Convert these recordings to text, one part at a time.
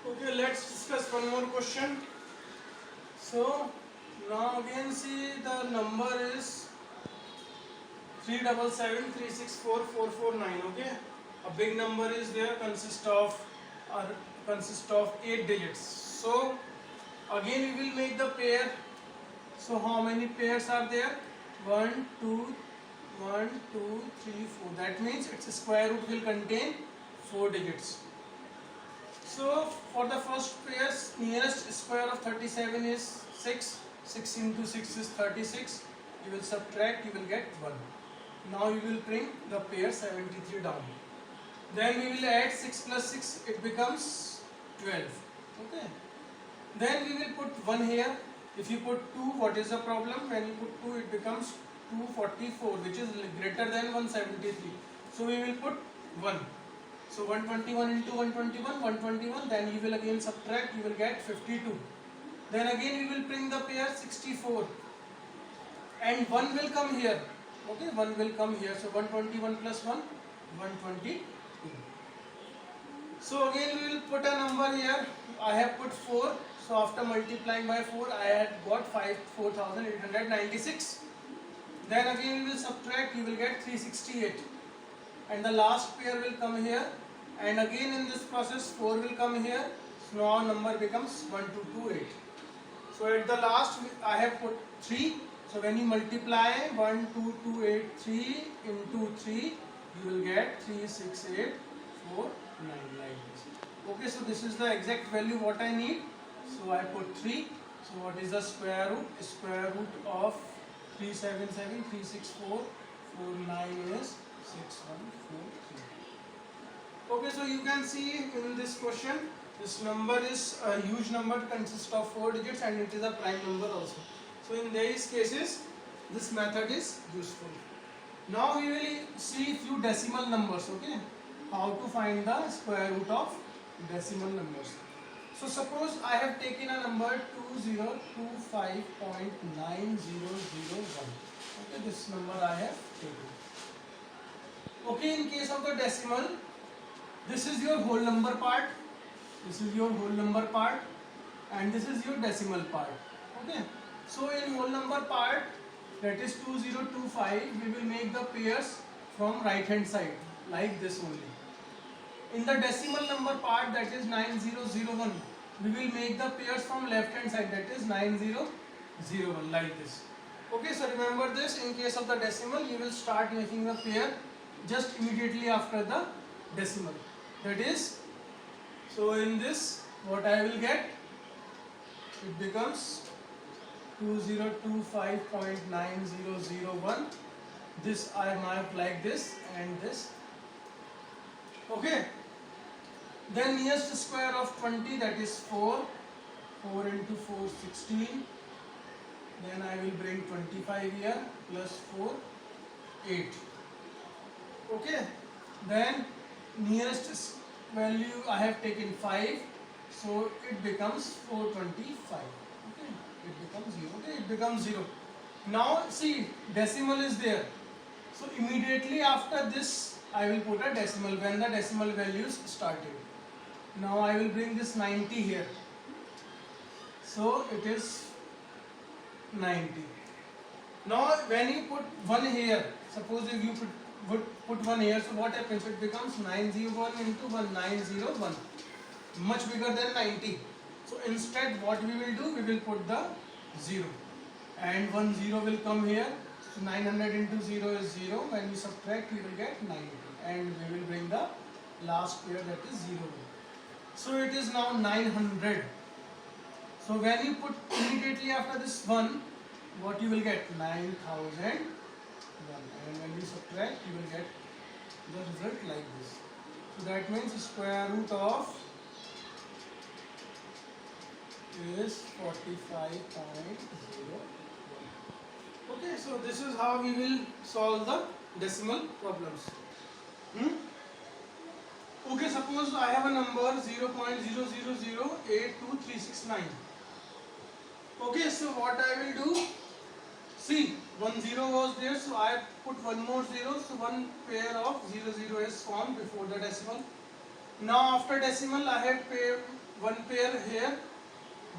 Okay, let's discuss one more question. So now again see the number is 377364449. Okay, a big number is there, consists of 8 digits. So again we will make the pair. So how many pairs are there? 1 2 1 2 3 4. That means its square root will contain 4 digits. So for the first pair, nearest square of 37 is 6. 6 into 6 is 36. You will subtract, you will get 1. Now you will bring the pair 73 down. Then we will add 6 plus 6, it becomes 12. Okay. Then we will put 1 here. If you put 2, what is the problem? When you put 2, it becomes 244, which is greater than 173. So we will put 1. So 121 into 121, 121, then you will again subtract, you will get 52. Then again we will bring the pair 64. And 1 will come here. Okay, 1 will come here. So 121 plus 1, 122. So again we will put a number here. I have put 4. So after multiplying by 4, I had got 4896. Then again we will subtract, you will get 368. And the last pair will come here, and again in this process 4 will come here. So now number becomes 1228. So at the last I have put 3. So when you multiply 12283 into 3, you will get 36849 like this. Okay, so this is the exact value what I need. So I put 3. So what is the square root? Square root of 377 36449 is 6143. Okay, so you can see in this question, this number is a huge number, consists of 4 digits, and it is a prime number also. So in these cases, this method is useful. Now we will see few decimal numbers. Okay, how to find the square root of decimal numbers. So suppose I have taken a number 2025.9001. Okay, this number I have taken. Okay, in case of the decimal, this is your whole number part, this is your whole number part, and this is your decimal part. Okay, so in whole number part, that is 2025, we will make the pairs from right hand side like this only. In the decimal number part, that is 9001, we will make the pairs from left hand side, that is 9001 like this. Okay, so remember this, in case of the decimal, you will start making the pair just immediately after the decimal. That is, so in this, what I will get, it becomes 2025.9001. This I mark like this, and this. Okay. Then nearest square of 20, that is 4. 4 into 4, 16. Then I will bring 25 here, plus 4, 8. Okay. Then nearest value I have taken 5. So it becomes 425. Okay. It becomes 0. Okay. It becomes 0. Now see, decimal is there. So immediately after this, I will put a decimal when the decimal values started. Now I will bring this 90 here. So it is 90. Now when you put 1 here, suppose if you put 1 here, so what happens? It becomes 901 into 1901, much bigger than 90. So instead what we will do, we will put the 0, and 1 0 will come here. So 900 into 0 is 0. When we subtract, we will get 90, and we will bring the last pair, that is 0. So it is now 900. So when you put immediately after this 1, what you will get? 9001. And when you subtract, you will get the result like this. So that means square root of is 45.01. Okay, so this is how we will solve the decimal problems. Okay, suppose I have a number 0.000082369. Okay, so what I will do, see, 1 0 was there, so I put one more 0, so one pair of 0 0 is formed before the decimal. Now after decimal I have one pair here,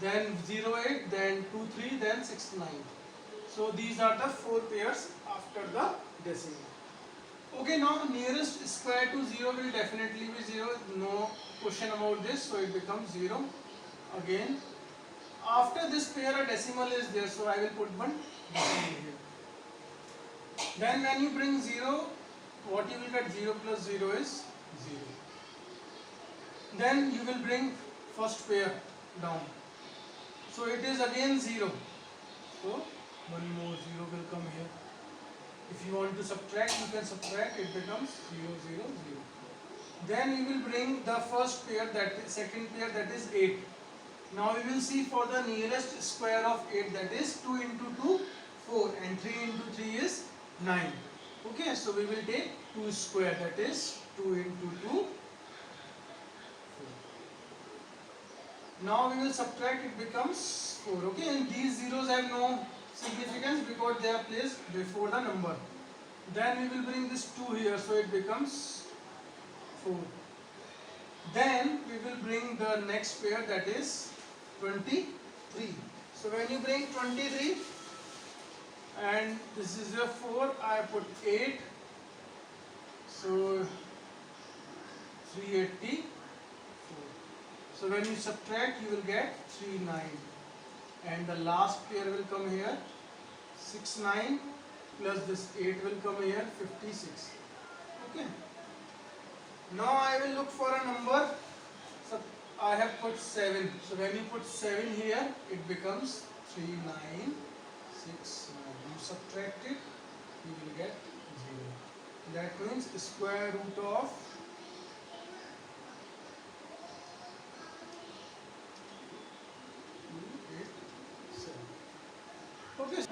then 0 8, then 2 3, then 6 9. So these are the 4 pairs after the decimal. Okay, now nearest square to 0 will definitely be 0, no question about this, so it becomes 0 again. After this pair a decimal is there, so I will put one decimal here. Then when you bring 0, what you will get? 0 plus 0 is 0. Then you will bring first pair down, so it is again 0. So one more 0 will come here. If you want to subtract, you can subtract, it becomes 0 0 0. Then we will bring the first pair, that second pair, that is 8. Now we will see for the nearest square of 8, that is 2 into 2 4 and 3 into 3 is 9. Okay, so we will take 2 square, that is 2 into 2 4. Now we will subtract, it becomes 4. Okay, and these zeros have no significance because they are placed before the number. Then we will bring this 2 here, so it becomes 4. Then we will bring the next pair, that is 23. So when you bring 23 and this is your 4, I put 8, so 384. So when you subtract, you will get 3 9, and the last pair will come here, 6 9 plus this 8 will come here, 56. Okay. Now I will look for a number. So I have put 7. So when you put 7 here, it becomes 3 9 6 9. You subtract it, you will get 0. That means the square root of 7.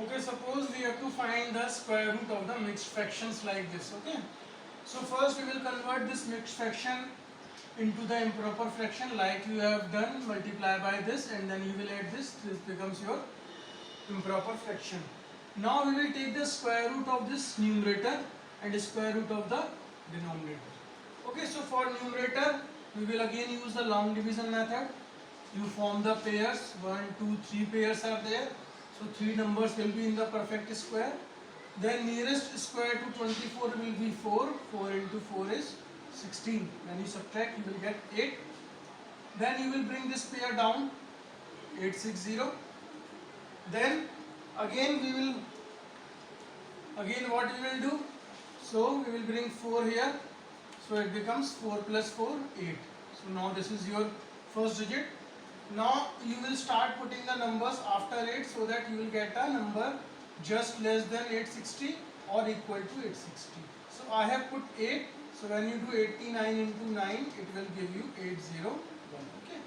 Okay, suppose we have to find the square root of the mixed fractions like this. Okay, so first we will convert this mixed fraction into the improper fraction like you have done. Multiply by this and then you will add this. This becomes your improper fraction. Now we will take the square root of this numerator and square root of the denominator. Okay, so for numerator we will again use the long division method. You form the pairs, 1 2 3 pairs are there. So 3 numbers will be in the perfect square. Then nearest square to 24 will be 4. 4 into 4 is 16. When you subtract, you will get 8. Then you will bring this pair down, 860. Then again what we will do? So we will bring 4 here. So it becomes 4 plus 4, 8. So now this is your first digit. Now you will start putting the numbers after 8 so that you will get a number just less than 860 or equal to 860. So I have put 8. So when you do 89 into 9, it will give you 801. Okay,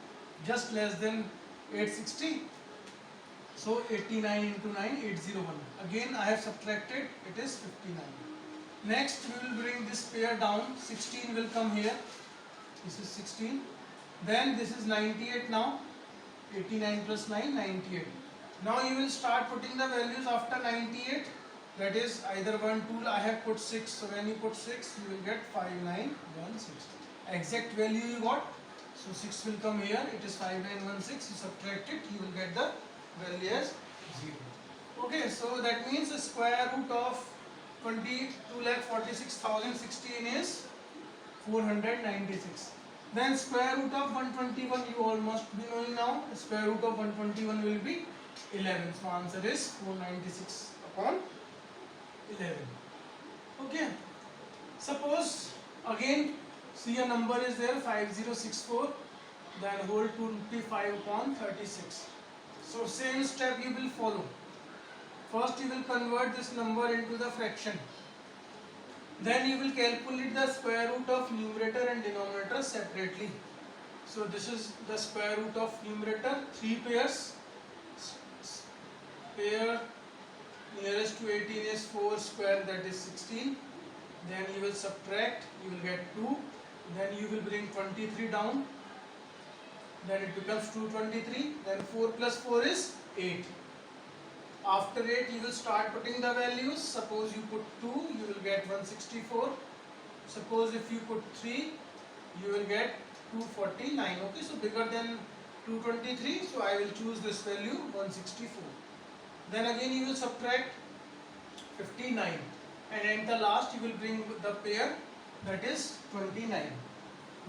just less than 860. So 89 into 9, 801. Again I have subtracted, it is 59. Next we will bring this pair down. 16 will come here. This is 16. Then this is 98 now. 89 plus 9, 98. Now you will start putting the values after 98. That is either 1, 2, I have put 6. So when you put 6, you will get 5916. Exact value you got. So 6 will come here. It is 5916. You subtract it, you will get the value as 0. Okay, so that means the square root of 22,46,016 is 496. Then square root of 121 you all must be knowing now. Square root of 121 will be 11. So answer is 496 upon 11. Okay. Suppose again see a number is there 5064. Then whole 25 upon 36. So same step you will follow. First you will convert this number into the fraction. Then you will calculate the square root of numerator and denominator separately. So this is the square root of numerator, 3 pairs. Pair nearest to 18 is 4 square, that is 16. Then you will subtract, you will get 2. Then you will bring 23 down. Then it becomes 223. Then 4 plus 4 is 8. After 8 you will start putting the values. Suppose you put 2, you will get 164. Suppose if you put 3, you will get 249. Okay, so bigger than 223, so I will choose this value 164. Then again you will subtract 59, and at the last you will bring the pair, that is 29.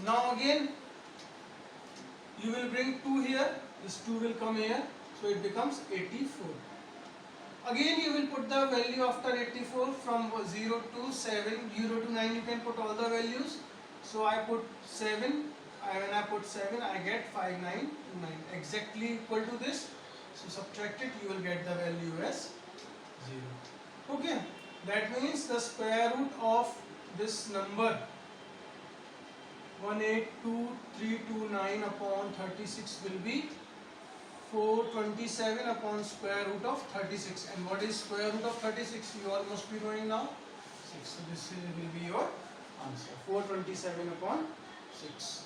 Now again you will bring 2 here, this 2 will come here, so it becomes 84. Again you will put the value after 84 from 0 to 7, 0 to 9 you can put all the values. So I put 7, when I put 7 I get 5929, exactly equal to this. So subtract it, you will get the value as 0. Okay, that means the square root of this number 182329 upon 36 will be 427 upon square root of 36. And what is square root of 36? You all must be knowing now. 6. So this will be your answer. 427 upon 6.